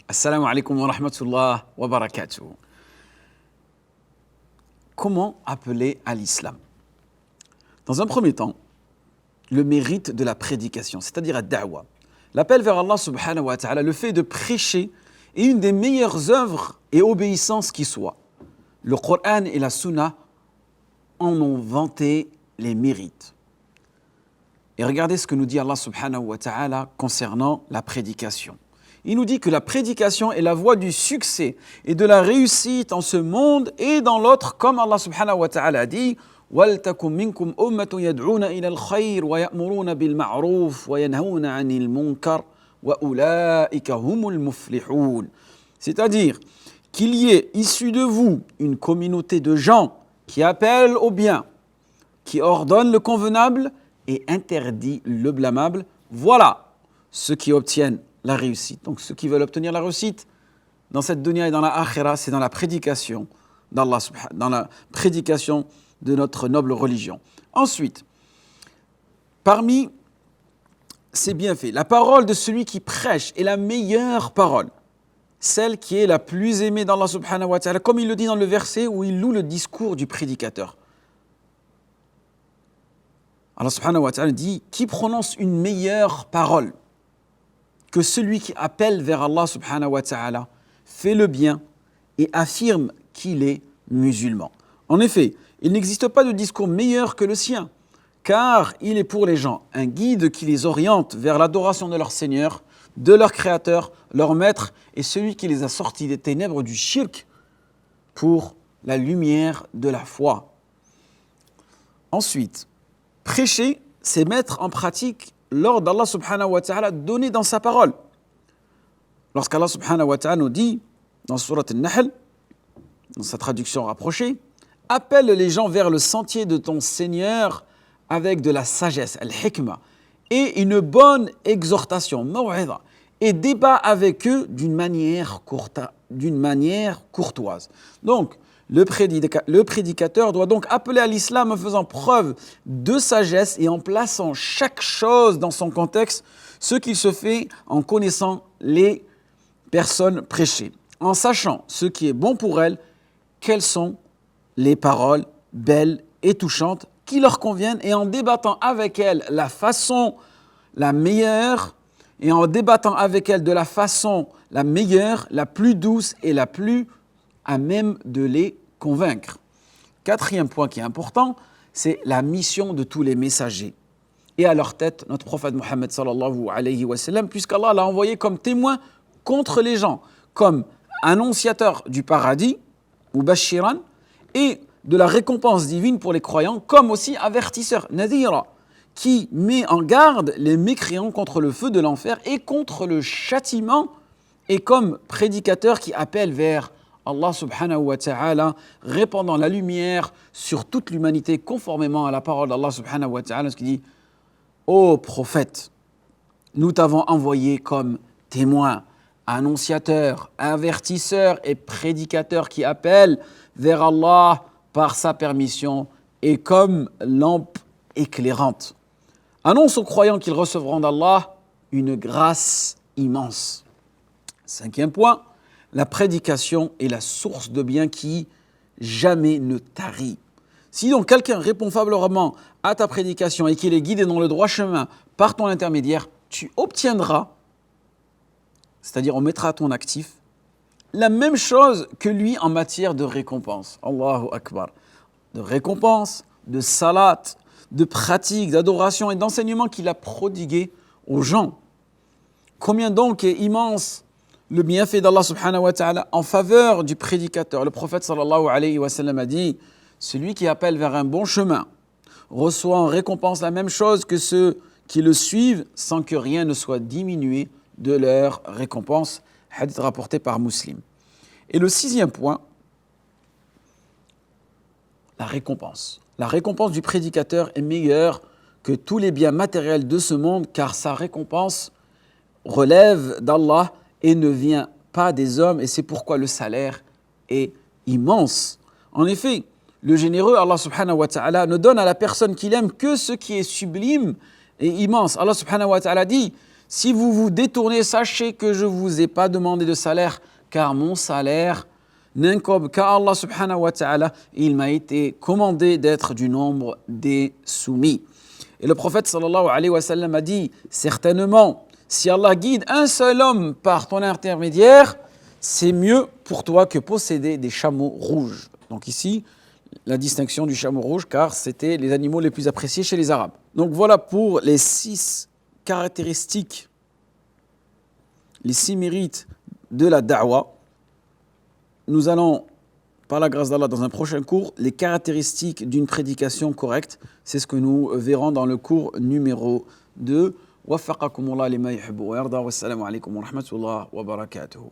Assalamu alaikum wa rahmatullah wa barakatuh. Comment appeler à l'islam? Dans un premier temps, le mérite de la prédication, c'est-à-dire la da'wa. L'appel vers Allah subhanahu wa ta'ala, le fait de prêcher est une des meilleures œuvres et obéissances qui soient. Le Coran et la Sunna en ont vanté les mérites. Et regardez ce que nous dit Allah subhanahu wa ta'ala concernant la prédication. Il nous dit que la prédication est la voie du succès et de la réussite en ce monde et dans l'autre, comme Allah subhanahu wa ta'ala a dit وَلْتَكُمْ مِنْكُمْ أُمَّةٌ يَدْعُونَ إِلَى الْخَيْرِ وَيَأْمُرُونَ بِالْمَعْرُوفِ وَيَنْهَوْنَ عَنِ الْمُنْكَرِ وَأُولَٰئِكَ هُمُ الْمُفْلِحُونَ. C'est-à-dire qu'il y ait issu de vous une communauté de gens qui appellent au bien, qui ordonnent le convenable et interdit le blâmable. Voilà ceux qui obtiennent la réussite. Donc ceux qui veulent obtenir la réussite dans cette dunya et dans la akhira, c'est dans la prédication d'Allah, dans la prédication de notre noble religion. Ensuite, parmi ces bienfaits, la parole de celui qui prêche est la meilleure parole, celle qui est la plus aimée d'Allah subhanahu wa ta'ala, comme il le dit dans le verset où il loue le discours du prédicateur. Allah subhanahu wa ta'ala dit « Qui prononce une meilleure parole que celui qui appelle vers Allah subhanahu wa ta'ala, fait le bien et affirme qu'il est musulman. » En effet, il n'existe pas de discours meilleur que le sien, car il est pour les gens un guide qui les oriente vers l'adoration de leur Seigneur, de leur Créateur, leur Maître, et celui qui les a sortis des ténèbres du shirk pour la lumière de la foi. Ensuite, prêcher, c'est mettre en pratique l'ordre d'Allah subhanahu wa ta'ala donné dans sa parole. Lorsqu'Allah subhanahu wa ta'ala nous dit, dans Surat Al-Nahl, dans sa traduction rapprochée, « Appelle les gens vers le sentier de ton Seigneur avec de la sagesse, al-hikmah, et une bonne exhortation, maw'idha, et débat avec eux d'une manière courtoise. » Donc, le prédicateur doit donc appeler à l'islam en faisant preuve de sagesse et en plaçant chaque chose dans son contexte, ce qu'il se fait en connaissant les personnes prêchées, en sachant ce qui est bon pour elles, quelles sont les paroles belles et touchantes qui leur conviennent, et en débattant avec elles la façon la meilleure, et en débattant avec elles de la façon la meilleure, la plus douce et la plus à même de les convaincre. Quatrième point qui est important, c'est la mission de tous les messagers. Et à leur tête, notre prophète Mohammed sallallahu alayhi wa sallam, puisqu'Allah l'a envoyé comme témoin contre les gens, comme annonciateur du paradis, ou bashiran, et de la récompense divine pour les croyants, comme aussi avertisseur, nadira, qui met en garde les mécréants contre le feu de l'enfer et contre le châtiment, et comme prédicateur qui appelle vers Allah subhanahu wa ta'ala, répandant la lumière sur toute l'humanité conformément à la parole d'Allah subhanahu wa ta'ala, ce qui dit « Ô prophète, nous t'avons envoyé comme témoin, annonciateur, avertisseur et prédicateur qui appelle vers Allah par sa permission et comme lampe éclairante. Annonce aux croyants qu'ils recevront d'Allah une grâce immense. » Cinquième point, la prédication est la source de bien qui jamais ne tarit. Si donc quelqu'un répond favorablement à ta prédication et qu'il est guidé dans le droit chemin par ton intermédiaire, tu obtiendras, c'est-à-dire on mettra à ton actif, la même chose que lui en matière de récompense. Allahu Akbar. De récompense, de salat, de pratique, d'adoration et d'enseignement qu'il a prodigué aux gens. Combien donc est immense le bienfait d'Allah subhanahu wa ta'ala en faveur du prédicateur. Le prophète sallallahu alayhi wa sallam a dit « Celui qui appelle vers un bon chemin reçoit en récompense la même chose que ceux qui le suivent sans que rien ne soit diminué de leur récompense. » Hadith rapporté par Muslim. Et le sixième point, la récompense. La récompense du prédicateur est meilleure que tous les biens matériels de ce monde, car sa récompense relève d'Allah et ne vient pas des hommes, et c'est pourquoi le salaire est immense. En effet, le généreux, Allah subhanahu wa ta'ala, ne donne à la personne qu'il aime que ce qui est sublime et immense. Allah subhanahu wa ta'ala dit Si vous vous détournez, sachez que je ne vous ai pas demandé de salaire, car mon salaire n'incombe qu'à Allah subhanahu wa ta'ala. Il m'a été commandé d'être du nombre des soumis. Et le prophète sallallahu alayhi wa sallam a dit, certainement, si Allah guide un seul homme par ton intermédiaire, c'est mieux pour toi que posséder des chameaux rouges. Donc ici, la distinction du chameau rouge, car c'était les animaux les plus appréciés chez les Arabes. Donc voilà pour les 6 caractéristiques, les 6 mérites de la da'wa. Nous allons, par la grâce d'Allah, dans un prochain cours, les caractéristiques d'une prédication correcte. C'est ce que nous verrons dans le cours numéro 2. Waffaqakumullah lima yuhibbu wa yarda. Wassalamu alaikum wa rahmatullahi wa barakatuhu.